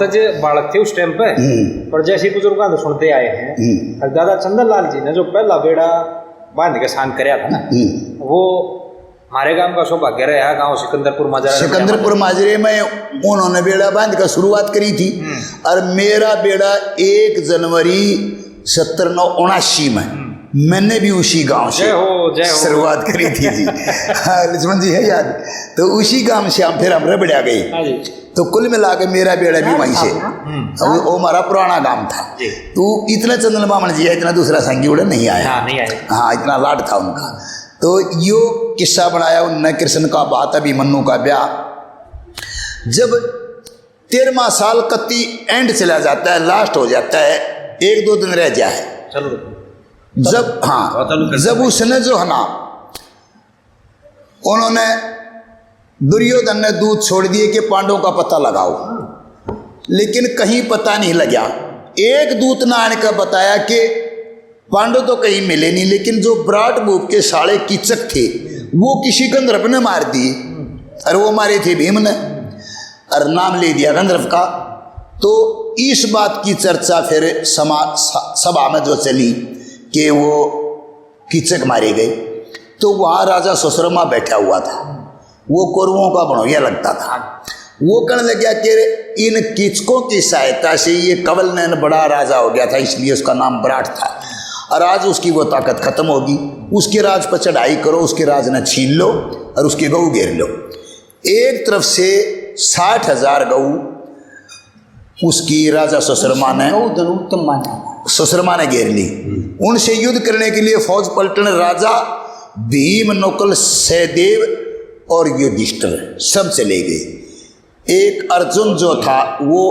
तो जे बालक थे उस टाइम पे, पर जैसे बुजुर्गों तो सुनते आए हैं, दादा चंदन लाल जी ने जो पहला बेड़ा बांध के सांग कराया था ना, वो हमारे गांव का सौभाग्य रहा। गांव सिकंदरपुर माजरे में उन्होंने बेड़ा बांध कर शुरुआत करी थी, और मेरा बेड़ा 1 जनवरी 1779 में मैंने भी उसी गांव से शुरुआत करी थी जी। लक्ष्मण जी है याद, तो उसी गांव से हम फिर हम रबड़ा गए, तो कुल मिला के मेरा बेड़ा भी वहीं से, वो हमारा पुराना गांव था। तो इतना चंदन बामन जी है, इतना दूसरा संगी उड़े नहीं आया। हाँ, इतना लाड था उनका। तो यो किस्सा बनाया उनने कृष्ण का, बात अभिमन्यु का ब्याह। जब 13वां साल कत्ती एंड चला जाता है, लास्ट हो जाता है, 1-2 दिन रह जाए, जब जब उसने जो है ना, उन्होंने दुर्योधन ने दूध छोड़ दिए कि पांडवों का पता लगाओ, लेकिन कहीं पता नहीं लगा। एक दूत ने आने का बताया कि पांडव तो कहीं मिले नहीं, लेकिन जो विराट भूप के साले कीचक थे वो किसी गंधर्व ने मार दिए, और वो मारे थे भीम ने, और नाम ले दिया गंधर्व का। तो इस बात की चर्चा फिर सभा में जो चली कि वो कीचक मारे गए, तो वहाँ राजा सुश्रमा बैठा हुआ था, वो कौरवों का बनोया लगता था। वो कहने लग गया कि इन कीचकों की सहायता से ये कवल नयन बड़ा राजा हो गया था, इसलिए उसका नाम विराट था, और आज उसकी वो ताकत खत्म होगी। उसके राज पर चढ़ाई करो, उसके राज ने छीन लो और उसके गऊ घेर लो। एक तरफ से 60,000 गऊ उसकी राजा सुश्रमा ने घेर ली। उनसे युद्ध करने के लिए फौज पलटन राजा भीम, नकुल, सहदेव और युधिष्ठिर सब चले गए। एक अर्जुन जो था वो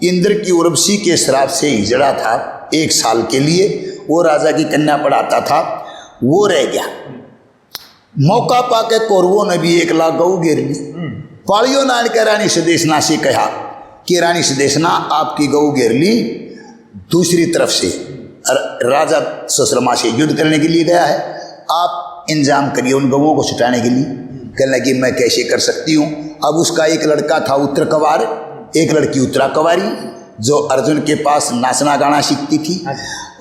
इंद्र की उर्वशी के श्राप से हिजड़ा था 1 साल के लिए, वो राजा की कन्या पढ़ाता था, वो रह गया। मौका पाके कौरवों ने भी 1 लाख गऊ घेर ली। पालियो नाल के रानी सुदेशना से कहा कि रानी सुदेशना आपकी गऊ घेर ली दूसरी तरफ से, राजा सुश्रमा से युद्ध करने के लिए गया है, आप इंतजाम करिए उन गवों को छुटाने के लिए। कहने लगी मैं कैसे कर सकती हूँ। अब उसका एक लड़का था उत्तर कवार, एक लड़की उत्तरा कवारी, जो अर्जुन के पास नाचना गाना सीखती थी।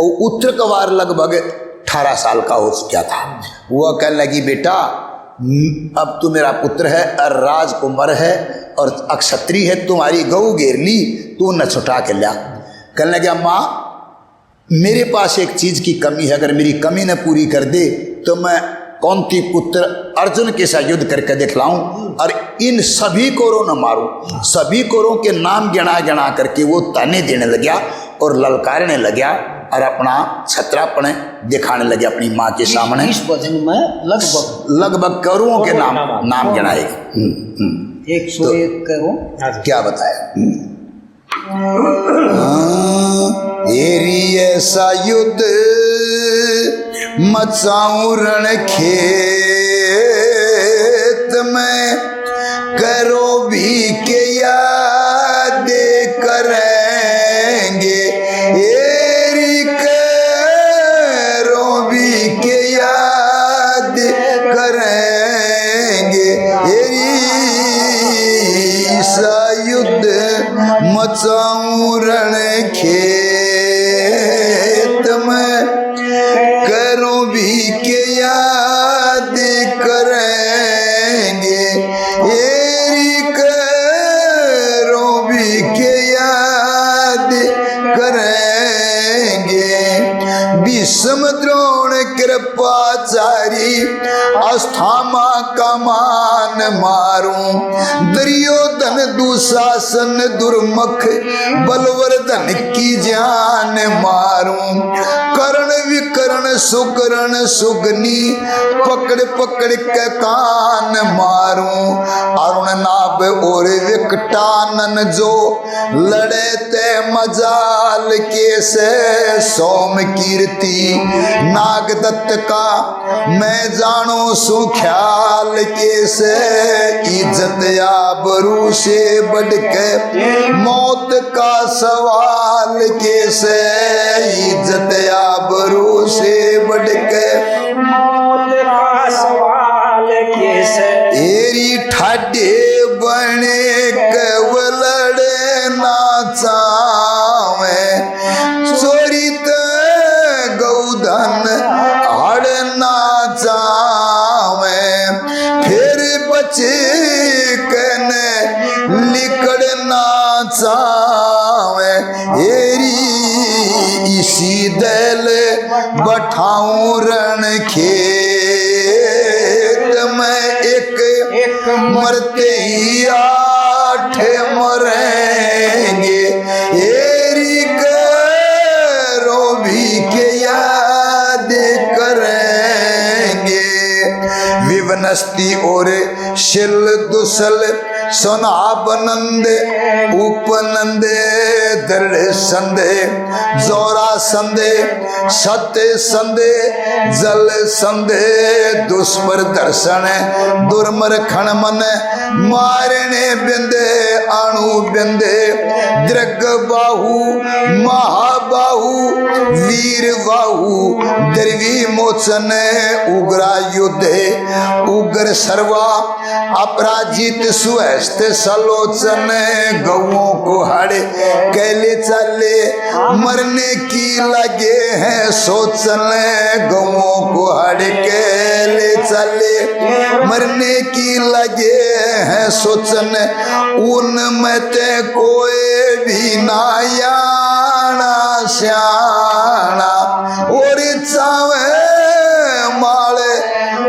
और उत्तर कवार लगभग 18 साल का हो चुका था। वह कहने लगी बेटा अब तू मेरा पुत्र है और राजकुमार है और अक्षत्री है, तुम्हारी गऊ घेर ली, तू न छुटा के ला। कहने लगा माँ मेरे पास एक चीज की कमी है, अगर मेरी कमी न पूरी कर दे तो मैं कौंती पुत्र अर्जुन के साथ युद्ध करके दिखलाऊं और इन सभी कोरों न मारूं। सभी कोरों के नाम गिना गिना करके वो ताने देने लगा और ललकारने लगा और अपना छत्रापन दिखाने लगे अपनी माँ के सामने। इस भजन में लगभग कौरों के नाम गिनाएगा। 101 करों क्या बताया। एरी ऐसा युद्ध मचाऊं रण खेत में, करो भी के याद करेंगे। एरी करो भी के याद करेंगे। एरी ऐसा युद्ध मचाऊं रण खेत में, करो भी के याद करेंगे। एरी करो भी के याद करेंगे। भीष्म द्रोण कृपाचारी अस्थामा का मान मारूं। दुर्योधन दुशासन दुर्मुख बलवर्धन की जान मारूं। कर्ण विकर्ण सुकर्ण सुगनी पकड़ पकड़ के कान मारूं। अरुण नाभ और विकटानन जो लड़े ते मजाल के से सोम कीर्ति नागदत्त का मैं जानो सुख्याल के से। इज्जत आबरू से बढ़ के मौत का सवाल के से। इज्जत आबरू से बढ़ के मौत का सवाल के से। एरी ठाडे बने कवलड़े ना बठाऊं रण खेत में एक मरते ही 8 मरेंगे। एरी करो भी के याद करेंगे। विवनस्ती और शिल दुसल सोनाब नंद उपनंदे दृढ़ संदे जोरा संदे सत्य संदे जल संदे दुष्पर दर्शन दुर्मर खण मन मारने बिंदे अणु बिंदे दृग बाहु महाबाहु वीर बाहु द्रवी मोचन उग्रा युद्ध उग्र सर्वा अपराजित सुहस्त सलोचन गौओं को हड़े कैले चले मरने की लगे हैं सोचन गौओं को हड़े कैले चले मरने की लगे हैं सोचन उनमें ते कोई भी नायाना श्याना और चावे माले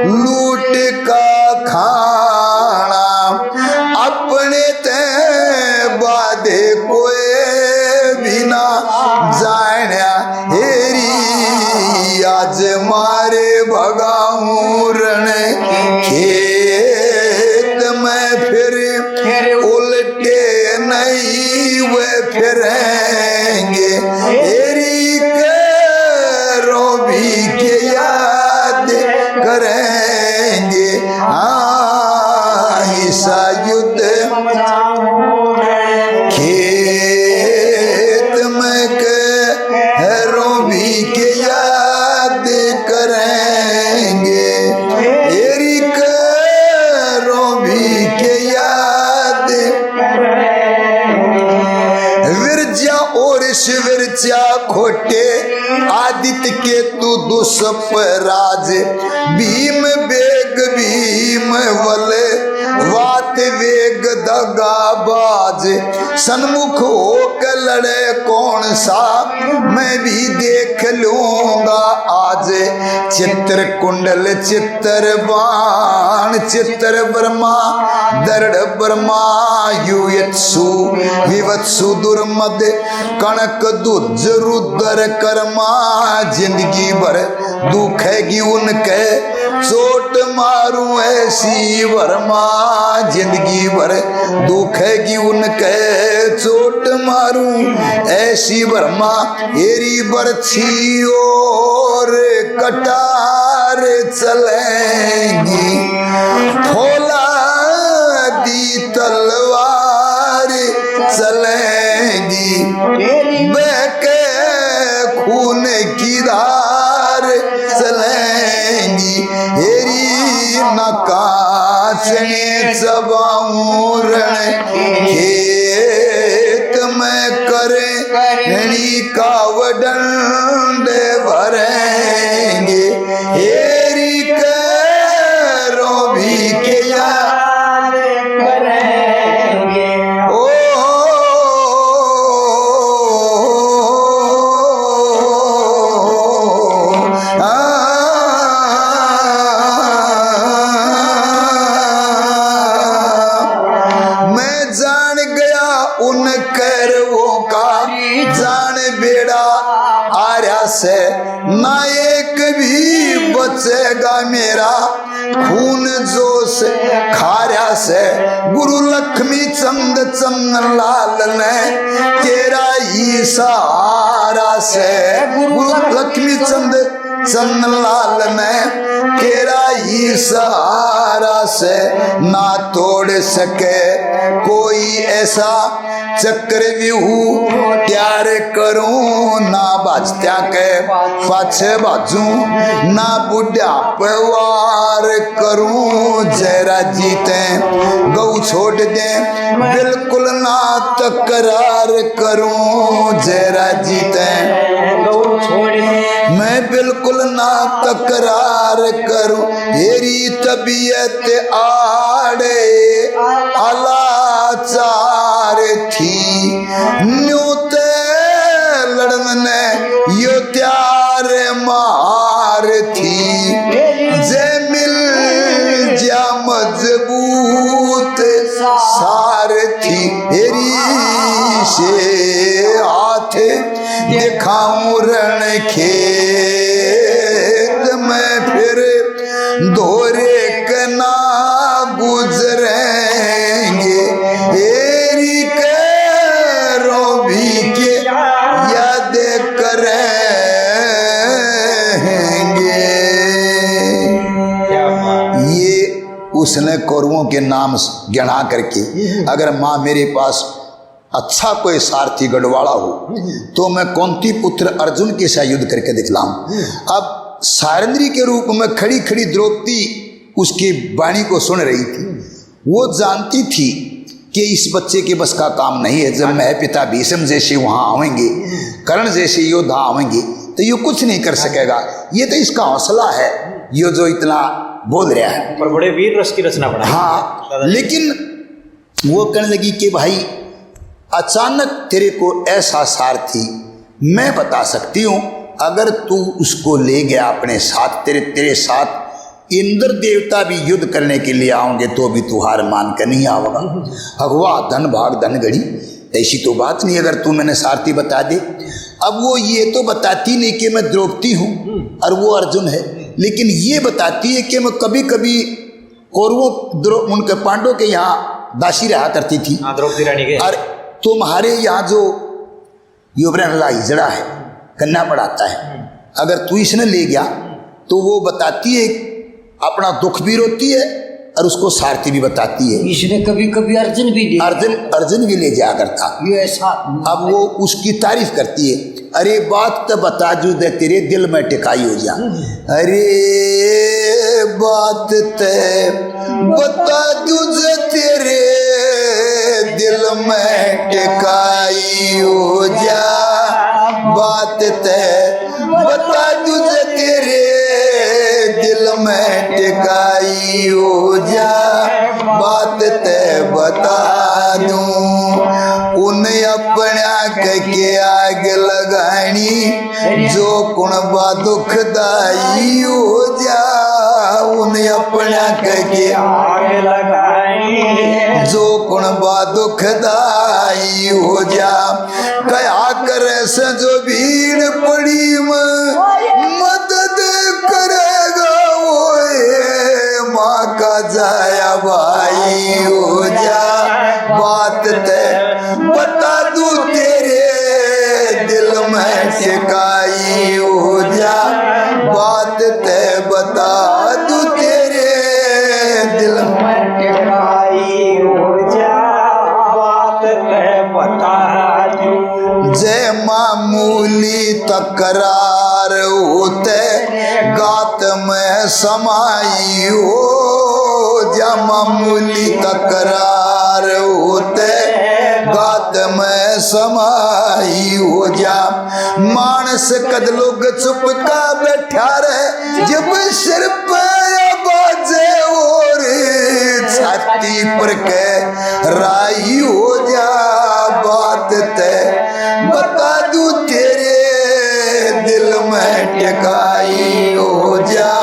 लूट का खाना अपने ते बादे कोई बिना जाना हेरी आज मारे भगाऊं रण खेत में फिर उल्टे नहीं वे फिरेंगे। हेरी करो भी के याद करेंगे। ऐसा युद्ध खेत में करो भी के याद करेंगे। हेरी करो भी के याद विरजा और शिविरजा खोटे आदित्य के तू दुष्पराज भीम बेग भीम वले वात वेग दगाबाज सन्मुख होकर लड़े कौन सा मैं भी देख लूंगा आज। चित्र कुंडल चित्र बाण चित्र ब्रह्मा दृढ़ ब्रह्मा युयत्सु विवत्सु दुर्मद कणक दुज रुद्र कर्मा जिंदगी भर दुखेगी उनके चोट मारूं ऐसी वर्मा जिंदगी भर दुखेगी उनके चोट मारूं ऐसी वर्मा। एरी बरछी और कटार चलेंगी फौला दी तलवार चलेंगी बहके खून की धार चलेंगी। हेरी नकाशने चबाऊं रण खेत में करे ऋणी कावडंड भरेंगे। हेरी करो भी के याद करेंगे। ओ मैं जान गया उन करवों का जान बेड़ा आर्या से ना एक भी बचेगा मेरा खून जोश खार्या से। गुरु लक्ष्मी चंद चंदन लाल ने तेरा ही सहारा से गुरु लक्ष्मी चंद चंदनलाल ने तेरा ही सहारा से ना तोड़ सके कोई ऐसा चक्रव्यूह त्यार करूं ना बाजत्या के पाछे बाजू ना बुढ़ापे वार करूं। जरा जीते गौ छोड़ दे बिल्कुल ना तकरार करूं। जरा जीते गौ छोड़ दे मैं बिल्कुल ना तकरार करूं। मेरी तबीयत आड़े अलाचार थी न्यूते लड़ने यो त्यार मां दिखाऊं रण खेत में फिर दोरे कना गुजरेंगे एरी करो भी के याद करेंगे। ये उसने कौरवों के नाम गिना करके, अगर माँ मेरे पास अच्छा कोई सारथी गढ़वाड़ा हो तो मैं कौंती पुत्र अर्जुन के साथ युद्ध करके दिखलाऊं। अब सारंगी के रूप में खड़ी खड़ी द्रौपदी उसकी वाणी को सुन रही थी। वो जानती थी कि इस बच्चे के बस का काम नहीं है। जब मैं पिता भीष्म जैसे वहाँ आवेंगे, कर्ण जैसे योद्धा आवेंगे तो ये कुछ नहीं कर सकेगा। ये तो इसका हौसला है, ये जो इतना बोल रहा है। पर बड़े वीर रस की रचना बना। हाँ, लेकिन वो कहने लगी कि भाई अचानक तेरे को ऐसा सारथी मैं बता सकती हूँ, अगर तू उसको ले गया अपने साथ, तेरे साथ इंद्र देवता भी युद्ध करने के लिए आओगे तो भी तू हार मान कर नहीं आओगा। अगवा धन भाग धन गढ़ी, ऐसी तो बात नहीं अगर तू मैंने सारथी बता दे। अब वो ये तो बताती नहीं कि मैं द्रौपदी हूँ और वो अर्जुन है, लेकिन ये बताती है कि मैं कभी कभी कौरवों उनके पांडवों के यहाँ दासी रहा करती थी द्रौपदी रानी के। और तुम्हारे यहाँ जो युवराज हिजड़ा है कन्या पढ़ाता है, अगर तू इसने ले गया तो वो बताती है, अपना दुख भी रोती है और उसको सारथी भी बताती है। इसने कभी कभी अर्जुन भी ले जा करता ये ऐसा। अब वो उसकी तारीफ करती है, अरे बात तो बता जू दे तेरे दिल में टिकाई हो जा, अरे बात ते बता जू दे तेरे दिल में टिकाई हो जा, बात ते बता जू दे तेरे दिल में टिकाई हो जा, बात ते बता दूं उन्हें अपना के आग लगानी जो कुणबा दुखदाई हो जा, उन्हें अपना के आग लगाई जो कुणबा दुखदाई हो जा, कया करे से जो भीड़ पड़ी मदद करेगा वो माँ का जाया भाई हो जा, बात ते बता दूं तेरे दिल में टिकाई हो जा, बात ते बता दूं तेरे दिल में टिकाई हो जा, बात ते बता दूं। जय मामूली तकरार होते गात में समाई हो, जय मामूली तकरार होते गात में समाई हो जा, मानस कद लोग चुप का बैठा रहे जब सिर पे बाजे और छाती पर के राई हो जा, बात ते बता दूं तेरे दिल में टिकाई हो जा,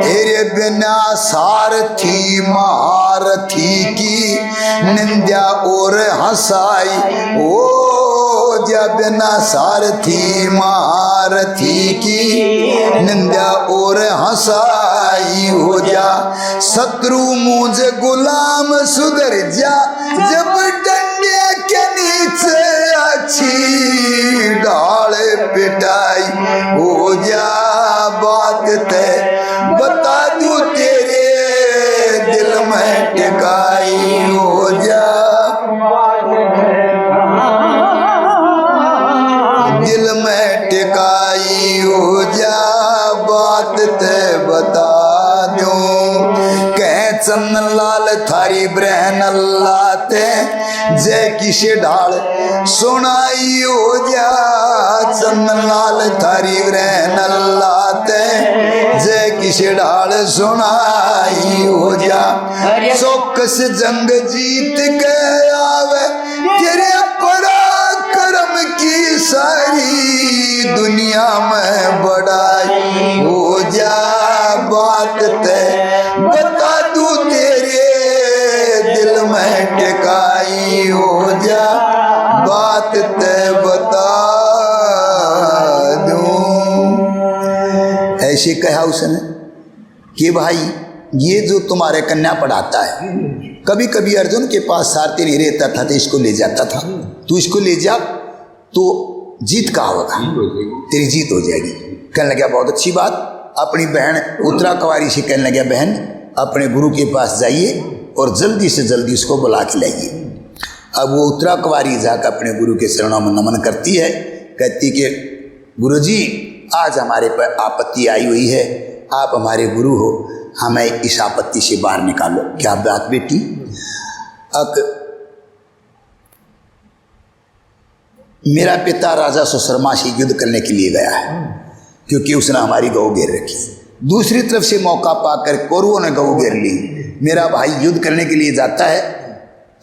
तेरे बिना सारथी महारथी की निंदा और हंसाई हो जा, बिना सारथी महारथी की निंदा और हंसाई हो जा, शत्रु मुझे गुलाम सुधर जा जब डंडे के नीचे अच्छी ढाल पिटाई हो जा, बात ते बता दूं तेरे दिल में टिकाई हो जा, दिल में टिकाई हो जा, बात ते बता दूं। कह चंदन लाल थारी ब्रहन लाते जय किसे ढाल सुनाई हो जा, चंदन लाल थारी ब्रहन लाते जय किसे ढाल सुनाई हो जा, चौकस जंग जीत के आवे तेरे पराक्रम की सारी दुनिया में बड़ाई हो जा, बात ते बता दूं तेरे दिल में टिकाई हो जा, ऐसे कहा उसने कि भाई ये जो तुम्हारे कन्या पढ़ाता है, कभी कभी अर्जुन के पास सारथी नहीं रहता था तो इसको ले जाता था, तू इसको ले जा तो जीत का होगा, तेरी जीत हो जाएगी। कहने लगा बहुत अच्छी बात। अपनी बहन उत्तरा कुंवारी से कहने लगा बहन अपने गुरु के पास जाइए और जल्दी से जल्दी उसको बुला के लाइए। अब वो उत्तरा कुंवारी जाकर अपने गुरु के चरणों में नमन करती है, कहती कि गुरुजी आज हमारे पर आपत्ति आई हुई है, आप हमारे गुरु हो, हमें इस आपत्ति से बाहर निकालो। क्या बात बेटी? मेरा पिता राजा सुशर्मा से युद्ध करने के लिए गया है क्योंकि उसने हमारी गौ घेर रखी। दूसरी तरफ से मौका पाकर कौरवों ने गौ घेर ली। मेरा भाई युद्ध करने के लिए जाता है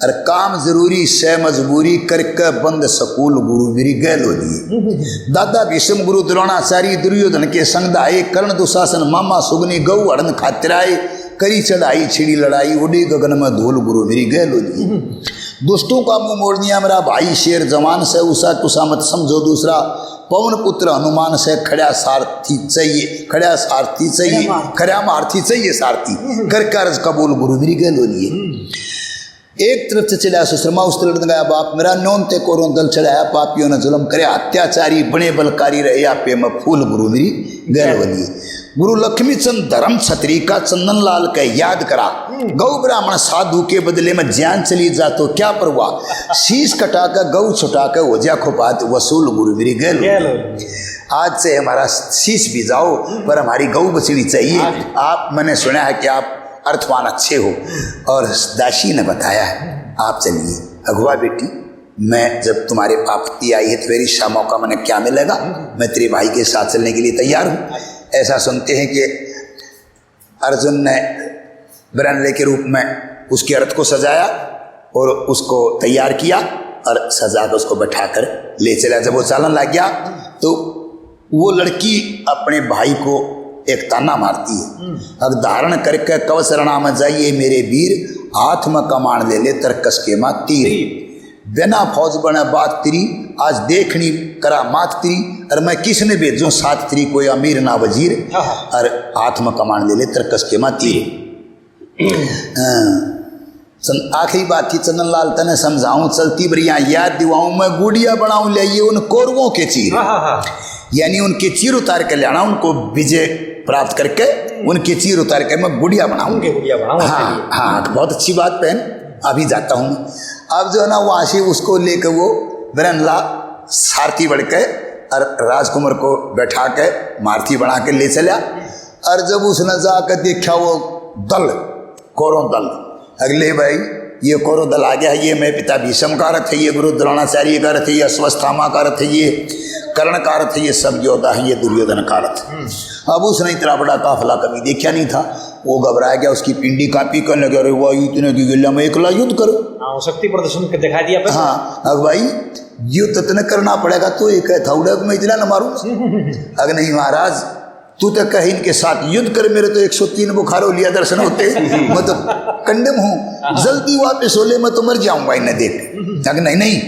और काम जरूरी से मजबूरी करके बंद सकूल गुरु मेरी गैल हो दिए। दादा भीष्म गुरु द्रोणाचार्य दुर्योधन के संग आए, कर्ण दुशासन मामा सुगनी गौ हरण खातिराए, करी चढ़ाई छिड़ी लड़ाई उड़ी गगन में धूल गुरु मेरी गैल हो दिए। दुष्टों का मुंह मोड़ दिया मेरा भाई शेर जवान से, उषा तुषा मत समझो दूसरा, पवन पुत्र हनुमान से खड़ा सारथी चाहिए, खड़ा सारथी चाहिए, खड़ा मारथी चाहिए सारथी, कर कार्य कबूल गुरु मेरी गैल हो लिए। एक तरफ से चढ़ाया सुशर्मा, उस तरफ गया बाप मेरा, न्योन ते कोरों दल चढ़ाया, पापियों ने जुल्म करे, अत्याचारी बने बलकारी रहे, आपे में फूल गुरु मेरी गैल हो लिए। गुरु लक्ष्मी चंद धर्म छत्री का चंदन लाल का याद करा, गौ ब्राह्मण साधु के बदले में जान चली जा तो क्या परवाह, शीश कटा कर गौ छुटा कर हो जा खुपात वसूल गुरु मेरी गैल। आज से हमारा शीश भी जाओ पर हमारी गौ बचनी चाहिए। आप, मैंने सुना है कि आप अर्थवान अच्छे हो, और दासी ने बताया है आप चलिए। अगुआ बेटी मैं जब तुम्हारे आपत्ति आई है तो मेरी सा मौका मैंने क्या मिलेगा, मैं तेरे भाई के साथ चलने के लिए तैयार हूँ। ऐसा सुनते हैं कि अर्जुन ने बरनले के रूप में उसके रथ को सजाया और उसको तैयार किया और सजा कर उसको बैठाकर ले चला। जब वो चालन लग गया तो वो लड़की अपने भाई को एक ताना मारती है, अब धारण करके कवच रणा में जाइए मेरे वीर, हाथ में कमान ले ले तरकस के माँ तीर, बिना फौज बना बात तेरी, आज देखनी करा मात तेरी, और मैं किसने भेजूं साथ तेरी, कोई अमीर ना वजीर, और हाथ में कमान ले ले तरकस के माँ तीर। आखिरी बात थी चंदन लाल तने समझाऊं, चलती बढ़िया याद दिवाऊं, मैं गुड़िया बनाऊं ले उन कौरवों के चीर, यानी उनके चीर उतार के लाना, उनको विजय प्राप्त करके उनके चीर उतार के मैं गुड़िया बनाऊं। हाँ हाँ, बहुत अच्छी बात बहन, अभी जाता हूँ। अब जो है ना वहाँ से उसको लेकर वो बरनला सारथी बढ़ के और राजकुमार को बैठा के मारथी बना के ले चला। और जब उसने जाकर देखा वो दल कौरव दल, अगले भाई ये कौरव दल आ गया है, ये मैं पिता भीष्म का रथ है, ये गुरु द्रोणाचार्य का रथ है, ये अश्वत्थामा का रथ है, ये कर्ण का रथ है, ये सब योद्धा है, ये दुर्योधन का रथ। अब उसने इतना बड़ा काफिला कभी देखा नहीं था, वो घबराया गया, उसकी पिंडी कापी करने लगे, अरे वाह इतने की गिल्ला में एकला युद्ध करो, शक्ति प्रदर्शन दिखा दिया। हाँ अब भाई युद्ध तने करना पड़ेगा तो एक है था मैं इतना न मारूंगा, अगर नहीं महाराज तू तो कहीं इनके साथ युद्ध कर, मेरे तो 103 बुखार हो लिया दर्शन होते, मैं तो कंडम हूँ, जल्दी वापस हो ले, मैं तो मर जाऊंगा इन्हें देख। अगर नहीं नहीं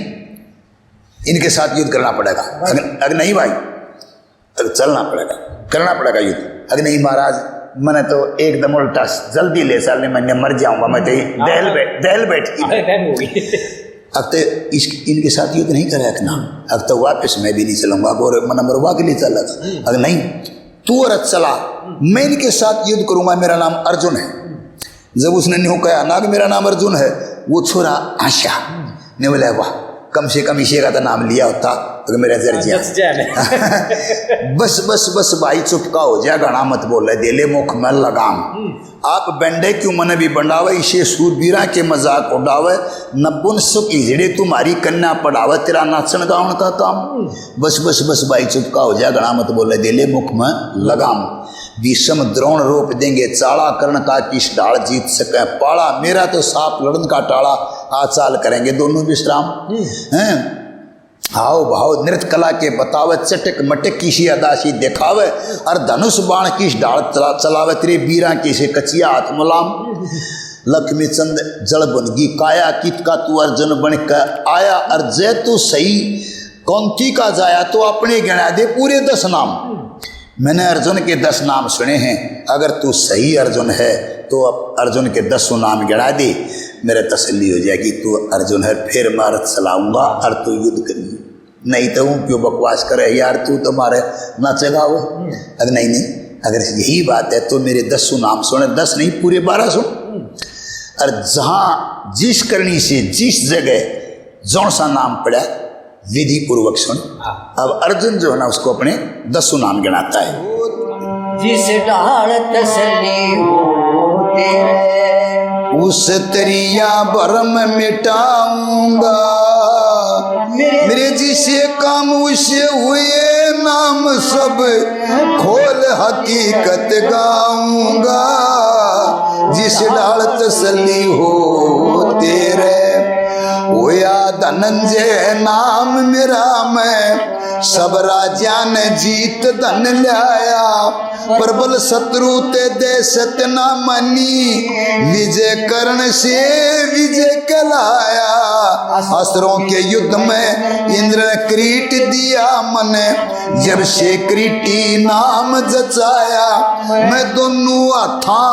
इनके साथ युद्ध करना पड़ेगा, अगर नहीं भाई तो चलना पड़ेगा, करना पड़ेगा युद्ध। अगर नहीं महाराज मैंने तो एकदम उल्टा जल्दी ले चलने, मैंने मर जाऊंगा, मैं तो दहल बैठ अब तो इनके साथ युद्ध नहीं करेगा ना, अब तो वापस मैं भी नहीं चलूंगा, और मन मरवा के लिए चला था। अगर नहीं तू रथ चला, मैं इनके साथ युद्ध करूंगा, मेरा नाम अर्जुन है। जब उसने न्यू कहा ना कि मेरा नाम अर्जुन है, वो छोरा आशा ने बोला वाह कम से कम इसे का तो नाम लिया होता तो मेरा जर्जिया बस बस बस भाई चुपका हो जाए, गाना मत बोले, देले मुख में लगाम, आप बंडे क्यों मन भी बंडावे, इसे सूरबीरा के मजाक उड़ावे, नब्बुन सुख इजड़े तुम्हारी कन्या पढ़ावे, तेरा नाचन गाउन का काम, बस बस बस भाई चुपका हो जाए, गाना मत बोले, देले मुख में लगाम, भीष्म द्रोण रोप देंगे चाड़ा, कर्ण का किस डाल जीत सके पाड़ा, मेरा तो सांप लड़न का टाड़ा, आचाल करेंगे दोनों विश्राम हैं, हाव भाव नृत्य कला के बतावे, चटक मटक किसी अदासी दिखावे, और धनुष बाण किस डाल चलावे, तेरे बीरा किसे कचिया हाथ मुलाम, लक्ष्मी चंद जड़ बनगी काया, कित का तू अर्जुन बन कर आया, और जय तू सही कौंती का जाया तो अपने गिना दे पूरे 10 नाम, मैंने अर्जुन के 10 नाम सुने हैं, अगर तू सही अर्जुन है तो अब अर्जुन के 10 नाम गिना दे, मेरा तसल्ली हो जाएगी तू अर्जुन है, फिर मैं रथ चलाऊंगा और तू युद्ध करिए। नहीं तो क्यों बकवास करे यार, तू तो मारे नाचेगा वो। अगर नहीं, अगर यही बात है तो मेरे 10 नाम सुने, 10 नहीं पूरे 12 सुन। और जहाँ जिस करनी से जिस जगह जौन सा नाम पड़ा विधि पूर्वक सुन। अब अर्जुन जो है ना उसको अपने 10 नाम गिनाता है। जिस डाल तसली हो तेरे, उस तरिया भरम मिटाऊंगा, मेरे जिसे काम उसे हुए नाम सब खोल हकीकत गाऊंगा। जिस डाल तसली हो तेरे, होया धनंजय नाम मेरा, मैं सब राजा ने जीत धन लाया। प्रबल शत्रु ते दे सत्य न मनी, विजय करण से विजय कहलाया। अस्त्रों के युद्ध में इंद्र ने किरीट दिया मने, जब से किरीटी नाम जचाया। मैं दोनों हाथा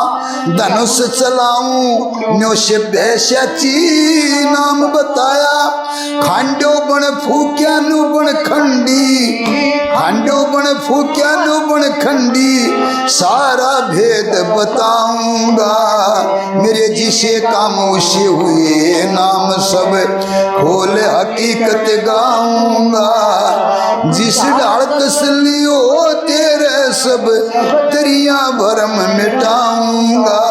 धनुष चलाऊं, न्यो से भैसाची नाम बताया। खांडो बन फूक्या नु बन खंडी, खांडो बन फूक्या नु बन खंडी, सारा भेद बताऊंगा। मेरे जिसे काम उसे हुए नाम सब खोल हकीकत गाऊंगा। जिस डाल तसली हो तेरे, सब तरिया भरम मिटाऊंगा।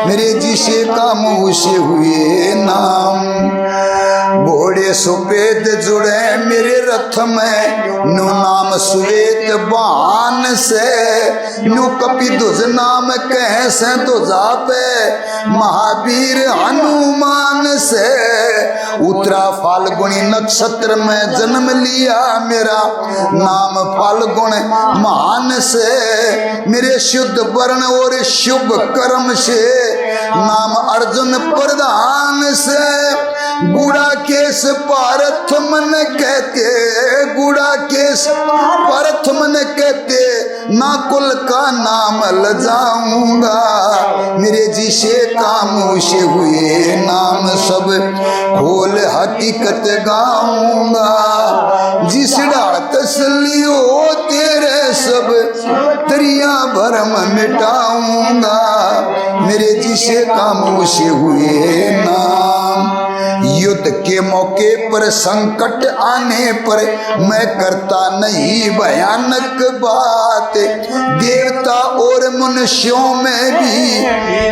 मेरे जिसे काम उसे हुए नाम, घोड़े सुपेद जुड़े मेरे रथ में, नु नाम सुवेद बान से। नु कपिध्वज नाम कह से तो जापे, महावीर हनुमान से। उत्तरा फाल्गुनी नक्षत्र में जन्म लिया, मेरा नाम फाल्गुन मान से। मेरे शुद्ध वर्ण और शुभ कर्म से, नाम अर्जुन प्रधान से। गुड़ा केस पारथ मन कहते, गुड़ा केस पारथ मन कहते, ना कुल का नाम ल जाऊंगा। मेरे जिसे काम उसे हुए नाम सब खोल हकीकत गाऊंगा। जिस डाल तसली हो तेरे, सब तरिया भरम मिटाऊंगा। मेरे जिसे काम उसे हुए नाम, युद्ध के मौके पर संकट आने पर मैं करता नहीं भयानक बात। देवता और मनुष्यों में भी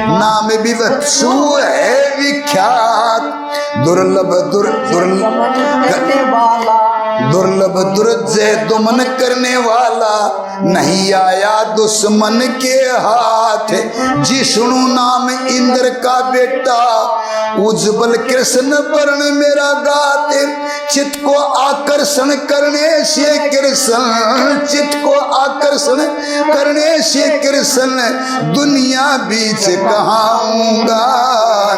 नाम विवत्सु है विख्यात। दुर्लभ दुर्लभ दुर्जय दुमन करने वाला, नहीं आया दुश्मन के हाथ। जिष्णु नाम इंद्र का बेटा, उज्जवल कृष्ण वर्ण मेरा गाते। चित्त को आकर्षण करने से कृष्ण, चित्त को आकर्षण करने से कृष्ण, दुनिया बीच कहाऊंगा।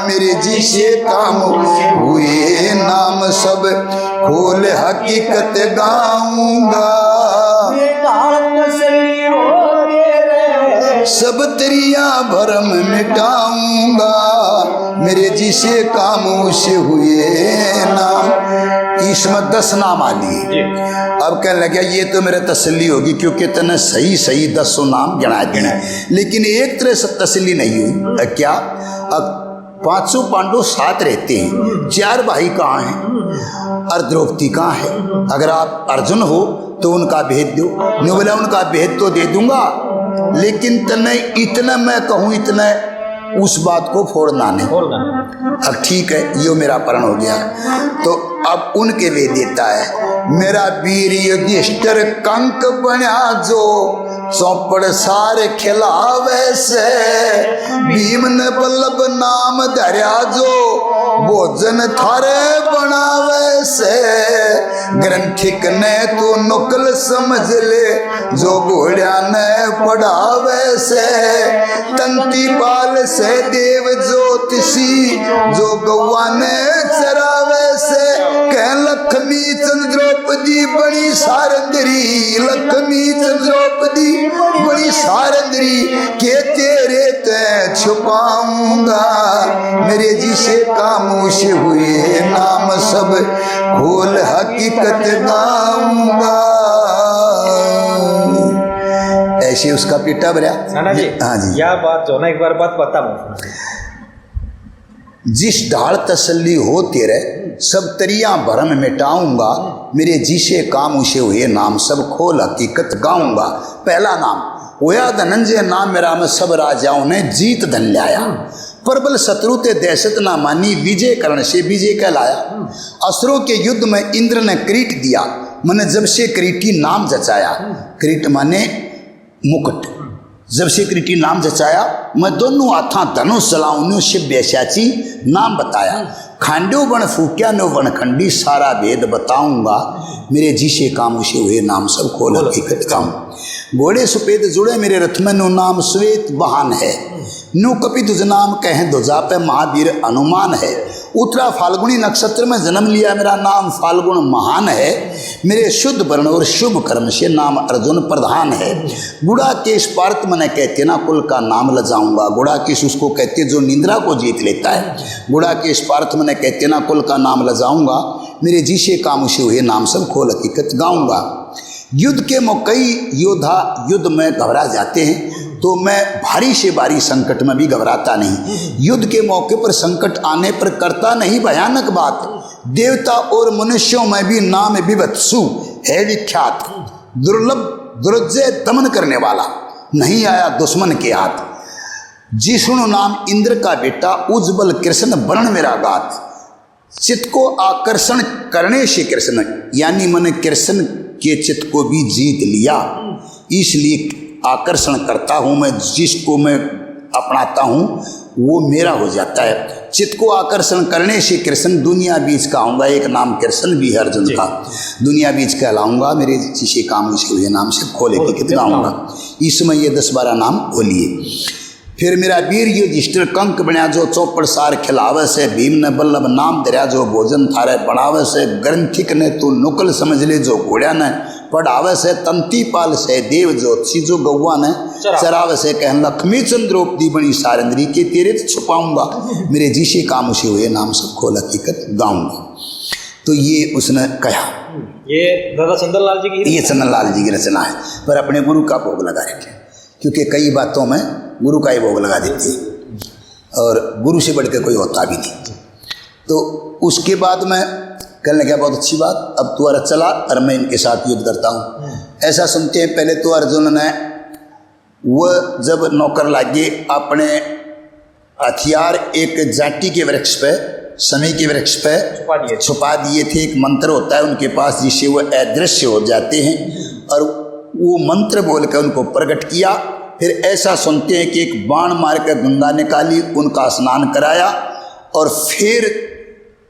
मेरे जिसे काम हुए नाम सब खोल हकीकत गाऊंगा। सब तरिया भरम मिटाऊंगा। मेरे जिसे काम उसे हुए नाम। इसमें 10 नाम आ लिए। अब कहने लगे ये तो मेरे तसल्ली होगी, क्योंकि तने सही सही 10 नाम गिना गिना। लेकिन एक तरह से तसल्ली नहीं हुई। क्या? अब 500 पांडव साथ रहते हैं, 4 भाई कहाँ हैं और द्रौपदी कहाँ है? अगर आप अर्जुन हो तो उनका भेद दो। नहीं बोला उनका भेद तो दे दूंगा, लेकिन तने इतना मैं कहूँ इतना उस बात को फोड़ना नहीं। अब ठीक है, यो मेरा प्रण हो गया। तो अब उनके वे देता है, मेरा वीर युधिष्ठिर कंक बना जो, चौपड़ सारे खिलावे से। भीम ने बल्लभ नाम धर्या जो, भोजन थारे बनावे से। ग्रंथिक ने तो नुकल समझ ले, जो घोड़ा ने पढ़ावे से। तंती बाल से देव ज्योतिषी, जो गौआ ने चरावे से। कह लक्ष्मी लक्ष्मी चंद्र द्रौपदी बड़ी सारंगरी, लक्ष्मी चंद्र द्रौपदी बड़ी सारंगरी के तेरे ते छुपाऊंगा, मेरे जी से खामोश हुए नाम सब खोल हकीकत गाऊंगा। ऐसे उसका पिटा भरा। नाना जी, हाँ जी, यह बात जो ना एक बार बात पता मुझे। जिस ढाल तसल्ली हो तेरे सब तरियां भरम मिटाऊंगा, मेरे जिसे काम उसे हुए नाम सब खोल हकीकत गाऊंगा। पहला नाम होया धनंजय, नाम मेरा में सब राजाओं ने जीत धन लाया, प्रबल शत्रु ते दहशत ना मानी, विजय करण से विजय कहलाया। असुरों के युद्ध में इंद्र ने क्रीट दिया, मैंने जब से क्रीटी नाम जचाया, क्रीट माने मुकुट, जब से क्रीटी नाम जचाया, मैं दोनों हाथा धनुष चलाऊं शिव बैसाची नाम बताया, खांडो बन फूक्या नो वन खंडी, सारा भेद बताऊंगा, मेरे जिसे काम उसे हुए नाम सब खोल हकीकत गाऊं। घोड़े सुपेद जुड़े मेरे रथ में, नो नाम श्वेत वाहन है, नो कपि तुझ नाम कहें ध्वजा पे महावीर अनुमान है। उत्तरा फाल्गुनी नक्षत्र में जन्म लिया, मेरा नाम फाल्गुन महान है, मेरे शुद्ध वर्ण और शुभ कर्म से नाम अर्जुन प्रधान है। गुड़ा केश पार्थ मैंने कहते ना कुल का नाम लजाऊंगा, गुड़ा केश उसको कहते जो निंद्रा को जीत लेता है, गुड़ा केश पार्थ मैंने कहते ना कुल का नाम लजाऊंगा, मेरे जिसे काम उसे हुए नाम सब खोल हकीकत गाऊंगा। युद्ध के मौकई योद्धा युद्ध में घबरा जाते हैं, तो मैं भारी से भारी संकट में भी घबराता नहीं। युद्ध के मौके पर संकट आने पर करता नहीं भयानक बात, देवता और मनुष्यों में भी नाम विभत्सु है विख्यात, दुर्लभ दुर्जय दमन करने वाला नहीं आया दुश्मन के हाथ। जिष्णु नाम इंद्र का बेटा, उज्ज्वल कृष्ण वर्ण मेरा गात, चित्त को आकर्षण करने से कृष्ण, यानी मैंने कृष्ण के चित्त को भी जीत लिया, इसलिए आकर्षण करता हूँ मैं, जिसको मैं अपनाता हूँ वो मेरा हो जाता है। चित्त को आकर्षण करने से कृष्ण दुनिया बीच कहूँगा, एक नाम कृष्ण भी है अर्जुन का, दुनिया बीच कहलाऊंगा, मेरे जिसे काम उसे हुए नाम से खोले के कित गाऊंगा। इसमें ये 10-12 नाम बोलिए। फिर मेरा वीर युधिष्ठिर कंक बन्या जो चौपड़ सार खिलावे से, भीम ने बल्लभ नाम दरिया जो भोजन थारे बनावे से, ग्रंथिक ने तू नुकल समझ ले जो घोड़ा ने पढ़ावे से, तंती पाल से देव जो चीजो गौवा ने चरावे से, कहन लक्ष्मी चंद्र द्रौपदी बनी सारंगरी के तेरे तो छुपाऊंगा, मेरे जिसे काम उसे हुए नाम सब खोल हकीकत गाऊंगा। तो ये उसने कहा, ये दादा चंदन लाल जी की, ये चंदन लाल जी की रचना है, पर अपने गुरु का भोग लगा रखे, क्योंकि कई बातों में गुरु का ही भोग लगा देते हैं और गुरु से बढ़ के कोई होता भी नहीं। तो उसके बाद में कहने लगा बहुत अच्छी बात, अब तू अर्थ चला और मैं इनके साथ युद्ध करता हूँ। ऐसा सुनते हैं पहले तो अर्जुन ने वह जब नौकर लागे अपने हथियार एक जाटी के वृक्ष पे, समय के वृक्ष पे छुपा दिए थे। एक मंत्र होता है उनके पास जिससे वो अदृश्य हो जाते हैं, और वो मंत्र बोल कर उनको प्रकट किया। फिर ऐसा सुनते हैं कि एक बाण मार कर गंगा निकाली, उनका स्नान कराया और फिर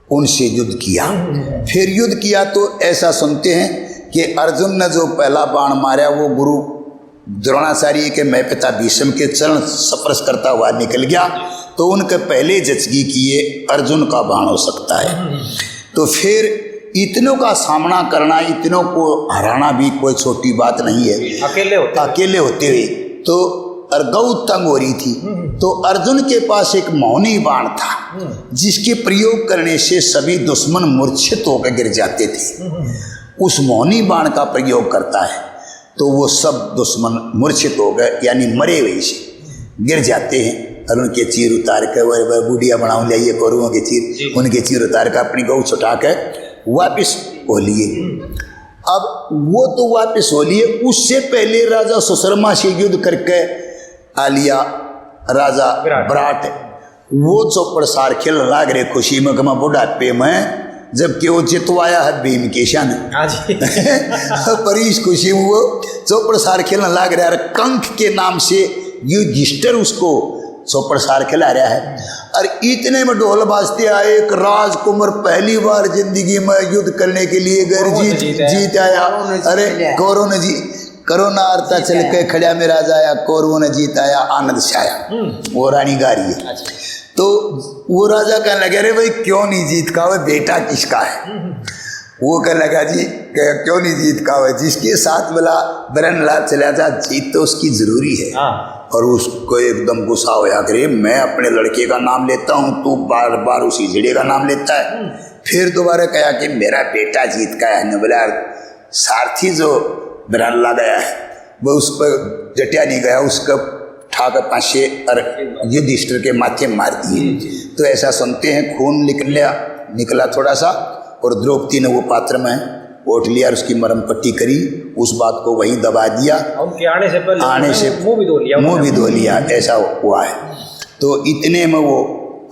उनसे युद्ध किया। फिर युद्ध किया तो ऐसा सुनते हैं कि अर्जुन ने जो पहला बाण मारा वो गुरु द्रोणाचार्य के मैं पिता भीष्म के चरण स्पर्श करता हुआ निकल गया, तो उनके पहले जचगी किए अर्जुन का बाण हो सकता है। तो फिर इतनों का सामना करना, इतनों को हराना भी कोई छोटी बात नहीं है, अकेले होते हुए। तो गौ तंग हो रही थी, तो अर्जुन के पास एक मौनी बाण था जिसके प्रयोग करने से सभी दुश्मन मूर्छित होकर गिर जाते थे। उस मौनी बाण का प्रयोग करता है तो वो सब दुश्मन मूर्छित हो गए, यानी मरे हुए से गिर जाते हैं। और उनके चीर उतार कर वह बूढ़िया बनाऊ लिया कौरवों के चीर, उनके चीर उतार कर अपनी गौ छुटा कर वापिस हो लिए। अब वो तो वापिस हो लिए, उससे पहले राजा सुशर्मा से युद्ध करके आ लिया राजा विराट। वो चौपड़ सार खेल लाग रहे खुशी में कमा बुढ़ापे में, जबकि वो जितवाया है भीम के शन पर इस खुशी में वो चौपड़ सार खेलने लाग रहा है। कंक के नाम से युधिष्ठिर उसको चौपड़ सार खिला रहा है। और इतने में ढोल बाजते आए, एक राजकुमार पहली बार जिंदगी में युद्ध करने के लिए जीत आया। अरे कौरव ने कोरोना अर्था चल के खड़ा में राजा आया, कौरवों ने जीत आया, आनंद से आया। वो रानी गा रही है। तो वो राजा कहने लगे अरे भाई क्यों नहीं जीत का, वो बेटा किसका है? वो कहने लगा जी क्यों नहीं जीत का हुआ, जिसके साथ बोला बरनलाल चला जा, जीत तो उसकी जरूरी है। हाँ। और उसको एकदम गुस्सा होया, अरे मैं अपने लड़के का नाम लेता हूँ, तू बार बार उसी जिड़े का नाम लेता है। फिर दोबारा कहा कि मेरा बेटा जीत का है। बोला सारथी जो बरनला गया है वो उस पर जटिया नहीं गया, उसका ठाक पाशे और युधिष्ठिर के माथे मार दिए। तो ऐसा सुनते हैं खून निकला थोड़ा सा, और द्रौपदी ने वो पात्र में ओट लिया और उसकी मरम पट्टी करी, उस बात को वहीं दबा दिया। उनके आने से पहले मुंह भी धो लिया, ऐसा हुआ है। तो इतने में वो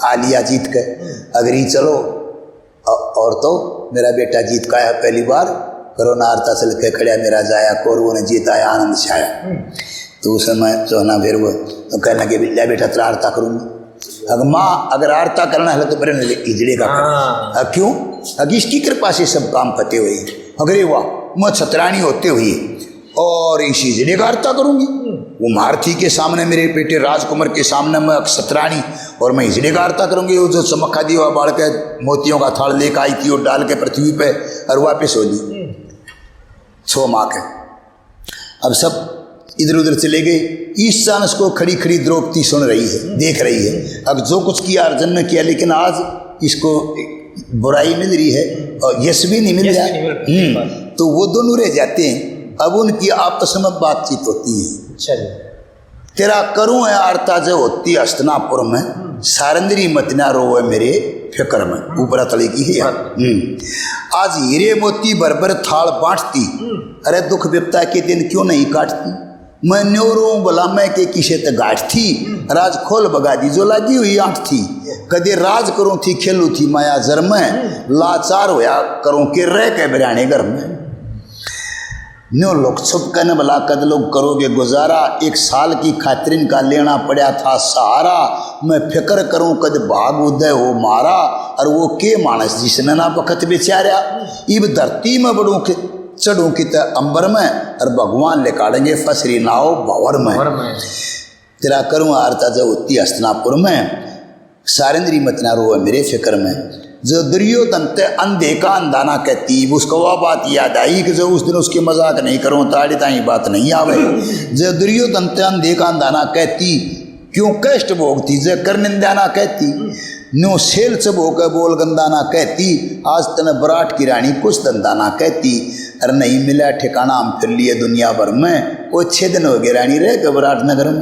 आ लिया जीत कर। अगर ही चलो और तो मेरा बेटा जीत का है, पहली बार करोना आरता चल के खड़ा मेरा जाया कौरवों ने जीताया, आनंद छाया। तो उस समय जो है ना फिर वो तो कहने लगे बिल्ला बेटा तेरा आरता करूँगी। अगर माँ अगर आरता करना है तो बड़े इजड़े का करना। क्यों? अगर इसकी कृपा से सब काम करते हुए, अगर वाह मैं छतरानी होते हुए और इस इजड़े का आरता करूँगी। वो महारथी के सामने मेरे बेटे राजकुमार के सामने मैं छतरानी और मैं इजड़े का आरता करूँगी। वो जो चमका दी हुआ बाढ़ के मोतियों का थाल लेकर आई थी और डाल के पृथ्वी पे और वापस हो ली 6 माह के। अब सब इधर उधर चले गए। इस चांस को खड़ी खड़ी द्रौपदी सुन रही है, देख रही है। अब जो कुछ किया अर्जुन ने किया, लेकिन आज इसको बुराई मिल रही है और यश भी नहीं मिल रहा। तो वो दोनों रह जाते हैं। अब उनकी आपस में बातचीत होती है। तेरा करूँ है आरता जो होती हस्तनापुर में, सारंदरी मतना रोवे मेरे फिक्र में, ऊपरा तले की है। आज हीरे मोती भर थाल बांटती, अरे दुख विपता के दिन क्यों नहीं काटती। मैं न्योरो बोला मैं के किसे ते गाठ थी, राज खोल बगा दी जो लगी हुई आंट थी। कदे राज करूँ थी खेलू थी माया जर में, लाचार होया करूँ के रह के बिराने घर में। न्यो लोग छुप कहने भला कद लोग करोगे गुजारा, 1 साल की खातिरिन का लेना पड़ा था सहारा। मैं फिक्र करूं कद भाग उदय हो मारा, और वो के मानस जिसने ना बखत बेचारा। इब धरती में बढ़ूं के चढ़ूं की अंबर में, और भगवान ले काटेंगे फसरी नाव भंवर में। तेरा करूँ आरता जब होती हस्तनापुर में, सारेंद्री मतना रो मेरे फिक्र में। जो दुर्योधन ते अंधे का अंधाना कहती, उसको वह बात याद आई कि जो उस दिन उसके मजाक नहीं करूँ ताड़ी ताई बात नहीं आवे। जो दुर्योधन ते अंधे का अंधाना कहती, क्यों कष्ट भोगती जे कर निंदाना कहती। न्यो सेल चबो के बोल गंदाना कहती, आज तने बराट की रानी कुछ दंदाना कहती। अरे नहीं मिला ठिकाना हम फिर लिए दुनिया भर में, वो 6 दिन हो गए रानी रह के बराट नगर में।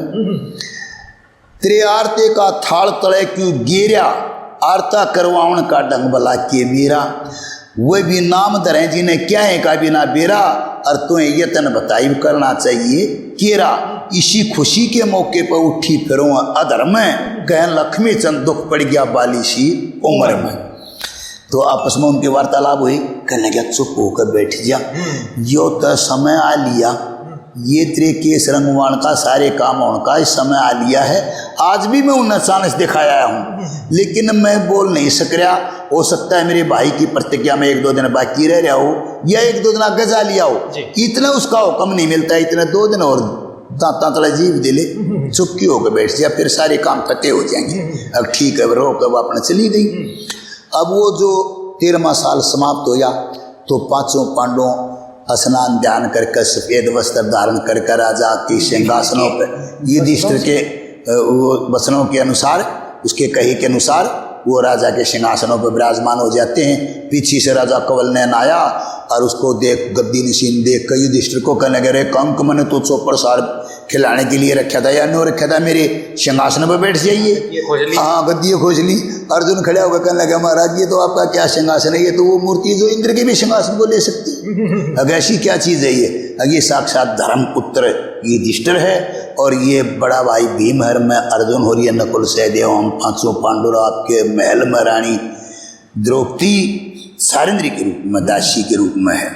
तेरे आरते का थाल तले क्यों गिरा, आरता करवावन का डंग भला के मेरा। वह भी नाम धरे जिन्हें क्या है का बिना बेरा, और तुम्हें यतन बताई करना चाहिए केरा। इसी खुशी के मौके पर उठी फिरों अधर्म में, कह लक्ष्मी चंद दुख पड़ गया बाली सी उम्र में। तो आपस में उनकी वार्तालाप हुई। कहने लगा चुप होकर बैठ जा, यो तो समय आ लिया, ये तेरे केस रंगवान का सारे काम होने का इस समय आ लिया है। आज भी मैं उन्हें चांस दिखाया हूँ, लेकिन मैं बोल नहीं सक रहा। हो सकता है मेरे भाई की प्रतिज्ञा में 1-2 दिन बाकी रह रहा हो, या 1-2 दिन आगे जा लिया हो। इतना उसका हुक्म नहीं मिलता, इतने 2 दिन और दांता तला जीव दे ले, चुपकी होकर बैठ जा, फिर सारे काम फतेह हो जाएंगे। अब ठीक है रो कब अपने चली गई। अब वो जो 13वां साल समाप्त होया, तो 5 पांडवों स्नान ध्यान करके सफेद वस्त्र धारण करके राजा के सिंहासनों पर युधिष्ठिर के वचनों के अनुसार, उसके कहे के अनुसार वो राजा के सिंहासनों पर विराजमान हो जाते हैं। पीछे से राजा कवलनैन आया और उसको देख गद्दी नशीन देख कर युधिष्ठिर को कहने लगे, कंक मैंने तो चौपर सार खिलाने के लिए रखा था या नो रखा था, मेरे सिंहासन पर बैठ जाइए। हाँ गद्दी खोज ली। अर्जुन खड़ा होकर कहने लगा महाराज ये तो आपका क्या सिंहासन है, ये तो वो मूर्ति जो इंद्र के भी सिंहासन को ले सकती है। अब ऐसी क्या चीज़ है ये साक्षात धर्मपुत्र युधिष्ठिर है, और ये बड़ा भाई भीम हर में अर्जुन हो रही है नकुल सहदेव, हम 5 पांडव आपके महल में रानी द्रौपदी सारेंद्री के रूप में दासी के रूप में है।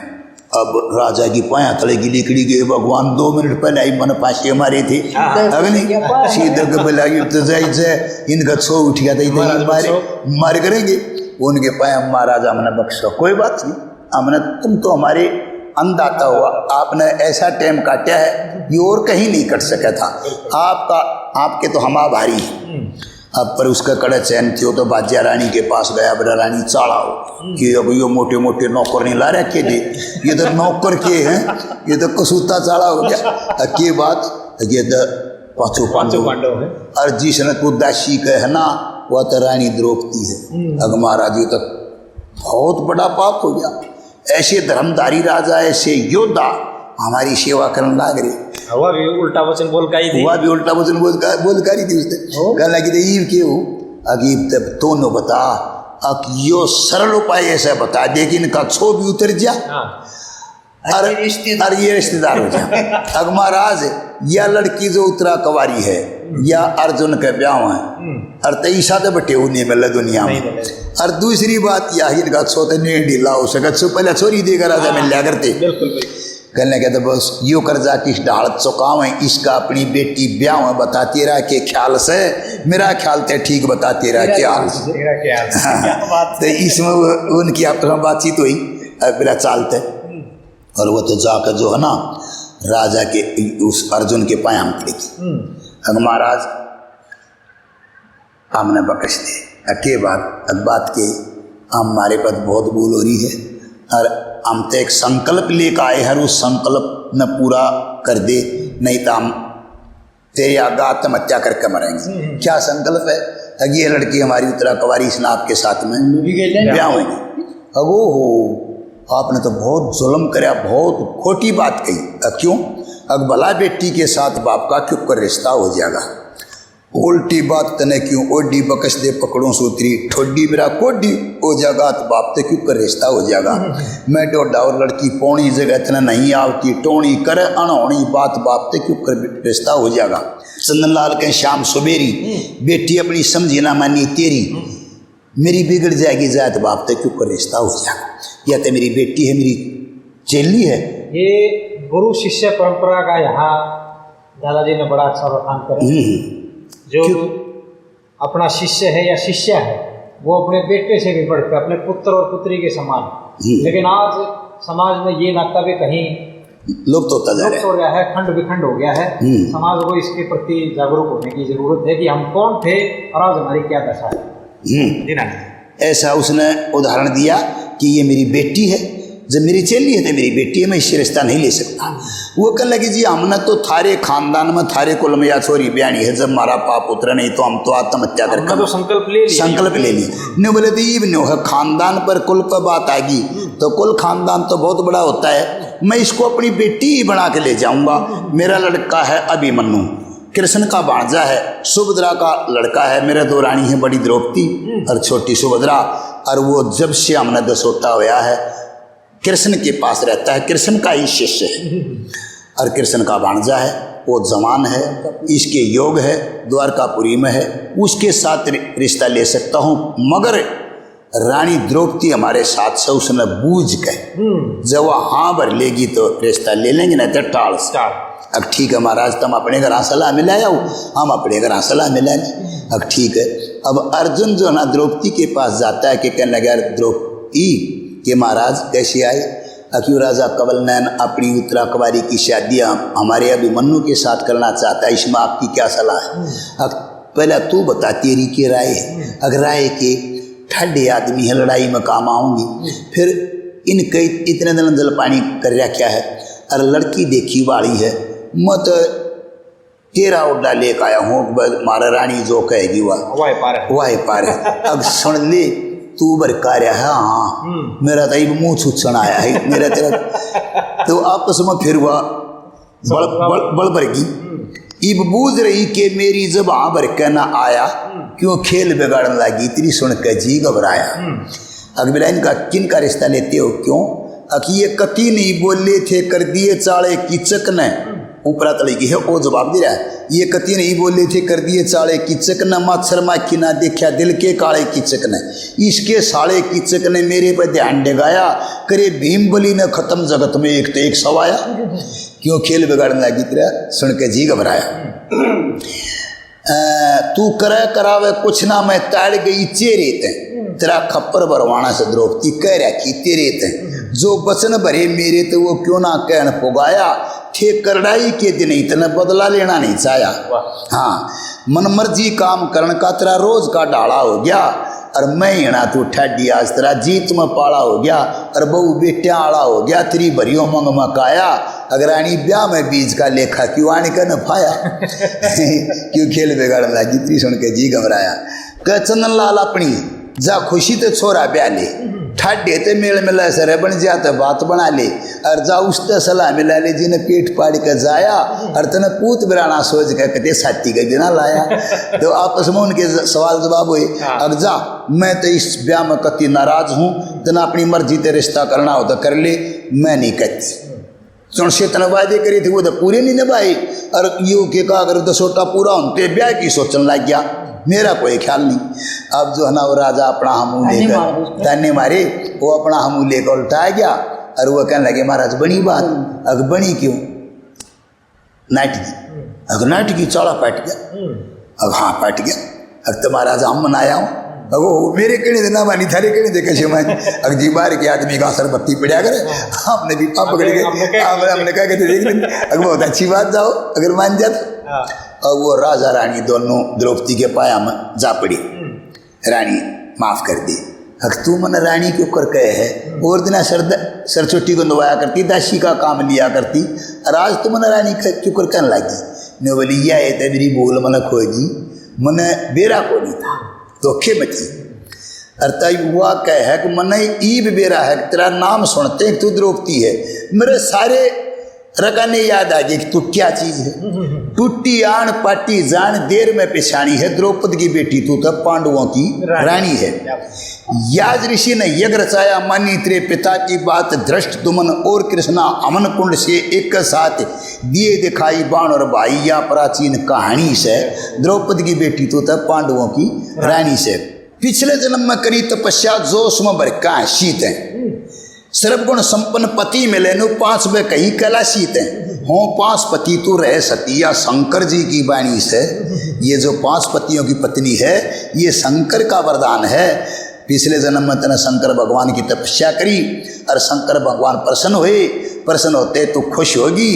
अब राजा की पाया तले की लिकड़ी गई, भगवान 2 मिनट पहले आई मन पासी हमारे थे अग्नि सीधे इनका छो उठ गया था, मारे करेंगे उनके पाया महाराजा हमने बख्शो, कोई बात नहीं, हमने तुम तो हमारे अंदाता हुआ, आपने ऐसा टाइम काटा है ये और कहीं नहीं कट सका था। आपके तो हम आभारी हैं। अब पर उसका कड़ा चैन थियो तो बाज्या रानी के पास गया, बड़ा रानी चाड़ा हो कि अब यो मोटे मोटे नौकर नहीं ला रखे थे, ये तो नौकर के हैं, ये तो कसूता चाड़ा हो गया। के बात ये तो पांचों पांडव है, और जिसने तो दासी के है ना वह तो रानी द्रौपदी है। अग महाराज ये तो बहुत बड़ा पाप हो गया, ऐसे धर्मधारी राजा ऐसे योद्धा हमारी सेवा करने लाग रहे। हुआ भी उल्टा वचन बोल का ही थी, हुआ भी उल्टा वचन बोल कर ही थी उसने। कहना कि ईव के हो अगीब तब तो न बता, अब यो सरल उपाय ऐसा बता दे कि इनका छो भी उतर जा और ये रिश्तेदार हो जाए। अब महाराज या लड़की जो उत्तरा कवारी है या अर्जुन के ब्याह है और तईसा तो बटे नहीं मिले दुनिया में। और दूसरी बात यह इनका छो तो नहीं ढीला हो सका, छो पहले छोरी देकर राजा मिल लिया करते। कहने कहते बस यो कर्जा किस ढाल चुकाव है, इसका अपनी बेटी ब्याह बताती रहा के ख्याल से, मेरा ख्याल ते ठीक बताती रहा के हाल से। तो इसमें उनकी आपस में बातचीत हुई, मेरा चालते और वो तो जाकर जो है ना राजा के उस अर्जुन के पायाम पड़ेगी। अगर महाराज हमने बकश दे के बात के हमारे पास बहुत भूल हो रही है और हम तो एक संकल्प लेकर आए हैं, उस संकल्प न पूरा कर दे, नहीं तो हम तेरे आगे आत्महत्या करके मरेंगे। क्या संकल्प है? अगर ये लड़की हमारी उत्तरा कवारी स्नाप के साथ में ब्याह होगी। अब वो हो आपने तो बहुत जुल्म कराया, बहुत खोटी बात कही। क्यों? अब भला बेटी के साथ बाप का क्यों कर रिश्ता हो जाएगा। उल्टी बात तने क्यों ओडी बकस दे पकड़ों सूत्री ठोडी मेरा कोडी हो जाएगा तो बाप ते क्यों कर रिश्ता हो जाएगा। मैं डोडा और लड़की पौनी जगह इतना नहीं आवती टोनी करे अनहोनी बात बाप ते क्यों कर रिश्ता हो जाएगा। चंदन लाल के शाम सुबेरी बेटी अपनी समझी ना मानी तेरी, मेरी बिगड़ जाएगी जात बाप ते क्यों कर रिश्ता हो जाएगा। या तो मेरी बेटी है, मेरी चेली है। ये गुरु शिष्य परंपरा का यहाँ दादाजी ने बड़ा अच्छा बखान करा। जो अपना शिष्य है या शिष्या है वो अपने बेटे से भी बढ़कर अपने पुत्र और पुत्री के समान, लेकिन आज समाज में ये नाता भी कहीं लुप्त होता जा रहा है, खंड विखंड हो गया है। समाज को इसके प्रति जागरूक होने की जरूरत है कि हम कौन थे और आज हमारी क्या दशा है। ऐसा उसने उदाहरण दिया कि ये मेरी बेटी है, जब मेरी चेली है तो मेरी बेटी है, मैं इससे रिश्ता नहीं ले सकता। वो कहने लगी जी हमने तो थारे खानदान में थारे कुल में या छोरी ब्याणी है, जब हमारा पाप उतरा नहीं तो हम तो आत्महत्या करके तो संकल्प ले लिया। नहीं बोले तो ये भी नहीं है, खानदान पर कुल पर बात आएगी तो कुल खानदान तो बहुत बड़ा होता है, मैं इसको अपनी बेटी ही बना के ले जाऊंगा। मेरा लड़का है अभिमन्यु, कृष्ण का भांजा है, सुभद्रा का लड़का है, मेरे दो रानी है, बड़ी द्रौपदी और छोटी सुभद्रा। और वो जब से हमने दसोटा होया है कृष्ण के पास रहता है, कृष्ण का ही शिष्य है और कृष्ण का भांजा है, वो जवान है, इसके योग है, द्वारकापुरी में है, उसके साथ रिश्ता ले सकता हूँ। मगर रानी द्रौपदी हमारे साथ से उसने बूझ के जब वह हाँ भर लेगी तो रिश्ता ले लेंगे, नहीं तो टाल। अब ठीक है महाराज तुम अपने घर सलाह मिला आओ, हम अपने घर सलाह मिला लें। अब ठीक है। अब अर्जुन जो ना द्रौपदी के पास जाता है कि कहने लगा द्रौपदी कि महाराज कैसी आई। अक्यू राजा कवल नैन अपनी उत्तरा कुमारी की शादियाँ हमारे अभिमन्यु के साथ करना चाहता है, इसमें आपकी क्या सलाह है। अब पहले तू बता तेरी की राय है। अगर राय के ठंडे आदमी है, लड़ाई में काम आऊँगी, फिर इनके इतने दिन जल पानी कर रहा क्या है। अरे लड़की देखी वाली है, मत तेरा उड्डा लेकर आया हूँ, मारा रानी जो कहेगी वाह पार है। अब सुन ले तू बरका रहा है, हाँ मेरा तो मुँह छुच्छन आया है मेरा तेरा। तो आपस में फिर हुआ बड़ भरगी। इब बूझ रही कि मेरी जब हाँ भर के ना आया क्यों खेल बिगाड़ने लगी, इतनी सुन के जी घबराया। अकबरा इनका किन का रिश्ता लेते हो क्यों? अकी ये कति नहीं बोले थे कर दिए चाले कीचक ने, ऊपरा तड़की है वो जवाब दे रहा है। ये कति नहीं बोले थे कर दिए चाले कीचक ने, मच्छर माखी ना देखा दिल के काले कीचक ने, इसके साले कीचक ने मेरे पर ध्यान डगाया, करे भीम बली ने खत्म जगत में एक तो एक सवाया। क्यों खेल बिगाड़ने लगी तेरा, सुन के जी घबराया। तू करे करावे कुछ ना, मैं ताड़ गई चेरे ते, तेरा खप्पर भरवाना से द्रौपदी कह रहा कि तेरे ते, जो बचन भरे मेरे तो वो क्यों ना कहन पुगाया, थे करड़ाई के दिन इतना बदला लेना नहीं चाहा। हाँ, मन मर्जी काम करने का तेरा रोज का डाला हो गया, और मैं हिणा तू ठड्डी आज तेरा जीत में पाला हो गया, और बहु बेटिया आला हो गया, तेरी भरियो मंग मकाया, अगर आनी ब्याह में बीज का लेखा क्यों आने का न पाया। क्यों खेल बिगाड़ लगी, ती सुन के जी घबराया। कह चंदन लाल अपनी जा खुशी ते छोरा ब्याह ले, ठाडे ते मेल मिला सर बन जा तो बात बना ले, और जा उसते सलाह मिला ले जिन्हें पेट पाड़ के जाया, और तने पूत बिराना सोच के कते साथी के बिना लाया। तो आपस में उनके सवाल जवाब हुए। अब जा, मैं तो इस ब्याह में कति नाराज हूँ, तना अपनी मर्जी ते रिश्ता करना हो तो कर ले, मैं नहीं कहती। चुनसे तने वादे करे थे वो तो पूरे नहीं निभाए, और यू के का अगर तो सोटा पूरा होते ब्याह की सोचने लग गया, मेरा कोई ख्याल नहीं। अब जो है ना वो राजा अपना हमू लेकर ताने मारे, वो अपना हमू लेकर उल्टा गया, और वो कहने लगे महाराज बनी बात। अग बनी क्यों? नाटकी। अग नाटकी चौड़ा पट गया। अब हाँ पट गया। अग तो महाराज हम मनाया हूँ, अब वो मेरे कहने ना मानी, थारे कहने दे कैसे मानी। अग जी बार के आदमी का सर बत्ती पड़ा करे, हमने भी पाप पकड़ के हमने कहा कहते देख लेंगे। अगर बहुत अच्छी बात जाओ अगर मान जाते। अब वो राजा रानी दोनों द्रौपदी के पाया में जा पड़ी। रानी माफ कर दी। अग तू मन रानी क्यों कर कहे है, और दिना सर छोटी को नवाया करती, दासी का काम लिया करती, और आज तू मन रानी क्यों कर कहने लगी। ने बोली यह है मेरी बोल मन खोजी, मन बेरा को नहीं था धोखे में थी। अर्थात हुआ कह है कि मन ईब बेरा है, तेरा नाम सुनते हैं तू द्रौपदी है, मेरे सारे रकाने याद आ गई कि तू क्या चीज है। टूटी आन पाटी जान देर में पिछानी है, द्रौपदी की बेटी तू तो पांडवों की रानी है। याज ऋषि ने यज्ञ रचाया, मानी तेरे पिता की बात, धृष्ट दुमन और कृष्णा अमन कुंड से एक साथ दिए दिखाई बाण और भाई, या प्राचीन कहानी से द्रौपदी की बेटी तू तो पांडवों की रानी से। पिछले जन्म में करी तपस्या जोश में भरका शीत है, सर्वगुण संपन्न पति मिले नु 5 वे कहीं कैलाशीत है। हो 5 पति तू रह सतिया, शंकर जी की वाणी से। ये जो 5 पतियों की पत्नी है ये शंकर का वरदान है। पिछले जन्म में तने शंकर भगवान की तपस्या करी, और शंकर भगवान प्रसन्न हुए, प्रसन्न होते तो खुश होगी,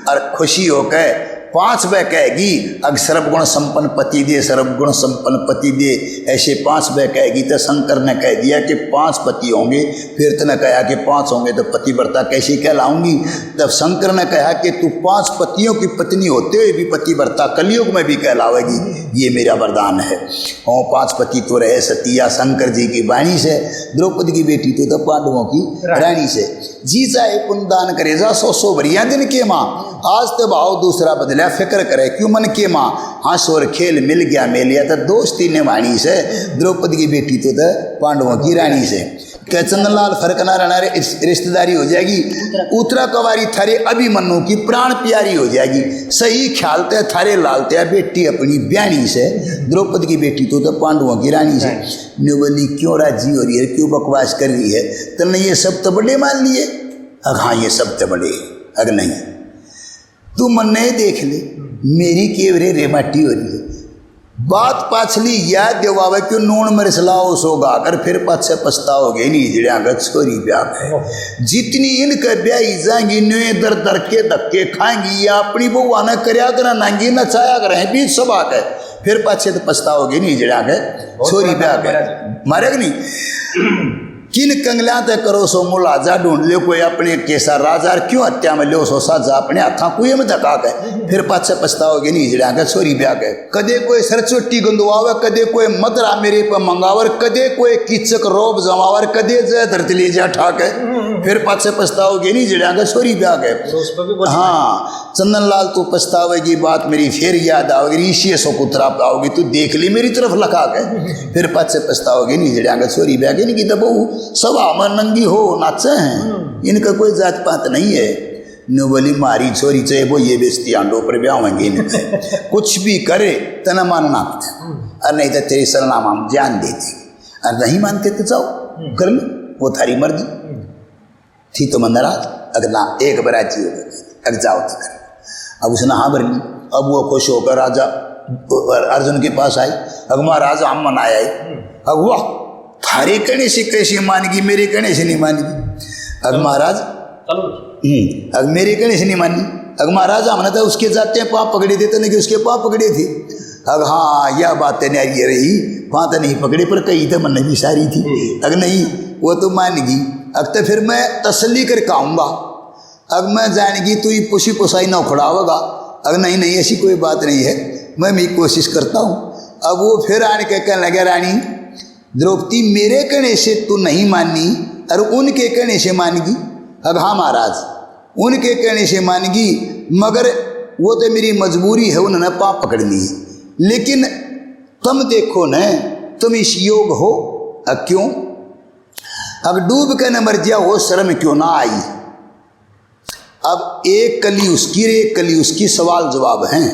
और खुशी होकर 5 वे कहेगी अग सर्वगुण संपन्न पति दे, सर्वगुण संपन्न पति दे, ऐसे 5 वे कहेगी। तो शंकर ने कह दिया कि 5 पति होंगे, फिर तूने कहा कि 5 होंगे तो पतिव्रता कैसे कहलाऊंगी। तब शंकर ने कहा कि तू 5 पतियों की पत्नी होते हुए भी पतिव्रता कलयुग में भी कहलावेगी, ये मेरा वरदान है। और 5 पति तो रहे सतिया, शंकर जी की वाणी से, द्रौपदी की बेटी तो पांडवों की रानी से। जी चाहे पुण्यदान करे जा 100 बढ़िया दिन के माँ, आज तो भाव दूसरा बदला फिक्र करे क्यों मन के माँ, हंस और खेल मिल गया मेलिया तो दोस्ती ने वाणी से, द्रौपदी की बेटी तो पांडवों की रानी से। क्या चंदनलाल फर्क ना रहना रे, रिश्तेदारी हो जाएगी। उतरा कवारी थारे अभिमन्यु की प्राण प्यारी हो जाएगी, सही ख्यालते थारे लालते बेटी अपनी ब्यानी से, द्रौपदी की बेटी तो पांडवों की रानी से। बोली क्यों राजी हो रही है, क्यों बकवास कर रही है, तुमने ये सब तो बड़े मान लिए। अग हाँ ये सब तो बड़े, अग नहीं तू मन नहीं देख ले मेरी केवरे रेमाटी हो रही है। बात पाछली याद देवावे क्यों नून मिर्च लाओ सोगा कर, फिर पाछे पछताओगे नहीं जिड़ा गत छोरी ब्याह है। जितनी इनके ब्याही जाएंगी नुए दर दर के धक्के खाएंगी, या अपनी बउआ ने करया करा नांगी नचाया करे बीच सभा के, फिर पाछे तो पछताओगे नहीं जिड़ा के छोरी ब्याह के मारे नहीं। किन कंगल्या तय करो सो मुलाजा ढूंढ लियो, कोई अपने केसा राजा क्यों हत्या में लियो सो साजा अपने हाथा कुएं में धका के, फिर पाछे पछताओगे नहीं जिड़ा के छोरी ब्याह के। कदे कोई सरचोटी गंदवावे, कदे कोई मदरा मेरे पर मंगावर, कदे कोई कीचक रोब जमावर, कदे जय धरती ले जा ठाके, फिर पाछे पछताओगे नहीं जिड़ा के छोरी ब्याह के। हाँ चंदनलाल तू पछतावेगी बात मेरी फिर याद आओगी, ऋषि सो कुतरा पाओगी तू देख ली मेरी तरफ लगा के, फिर पाछे पछताओगे नहीं जिड़ा के छोरी ब्याह के। नहीं की बहू सब आमर नंगी हो नाचे हैं, इनका कोई जात पात नहीं है। नो बोली मारी छोरी चाहे वो ये बेचती आंडों पर ब्याह होंगे इनके, कुछ भी करे तना मानना और नहीं तो तेरे सरनामा हम जान देते, और नहीं मानते तो जाओ कर लो, वो थारी मर्जी थी तो मंदराज। अगर ना एक बराजी हो गए अगर जाओ तो कर। अब उसने हाँ भर ली। अब वो खुश होकर राजा अर्जुन के पास आई, अब महाराज हम मनाया है। अब वाह थारे कहने से कैसे मानेगी, मेरे कहने से नहीं मानेगी। अब महाराज अब मेरे कहने से नहीं मानी, अगर महाराज हमने तो उसके जाते हैं पाप पकड़े थे तो नहीं कि उसके पाप पकड़े थे। अब हाँ यह बातें नहीं रही, वहाँ तो नहीं पकड़े पर कहीं तो मन भी सारी थी। अगर नहीं वो तो मानेगी। अब तो फिर मैं तसल्ली करके आऊँगा। अब मैं जानेगी तू ही पुसी पुसाई ना उखड़ावेगा। अगर नहीं नहीं ऐसी कोई बात नहीं है, मैं भी कोशिश करता हूँ। अब वो फिर आने के कहने लगे रानी द्रौपदी मेरे कहने से तू नहीं मानी और उनके कहने से मानेगी। अब हाँ महाराज उनके कहने से मानेगी, मगर वो तो मेरी मजबूरी है, उन्होंने पाप पकड़नी है। लेकिन तुम देखो न, तुम इस योग हो। अब क्यों? अब डूब के न मर गया हो, शर्म क्यों ना आई? अब एक कली उसकी रे एक कली उसकी, सवाल जवाब हैं।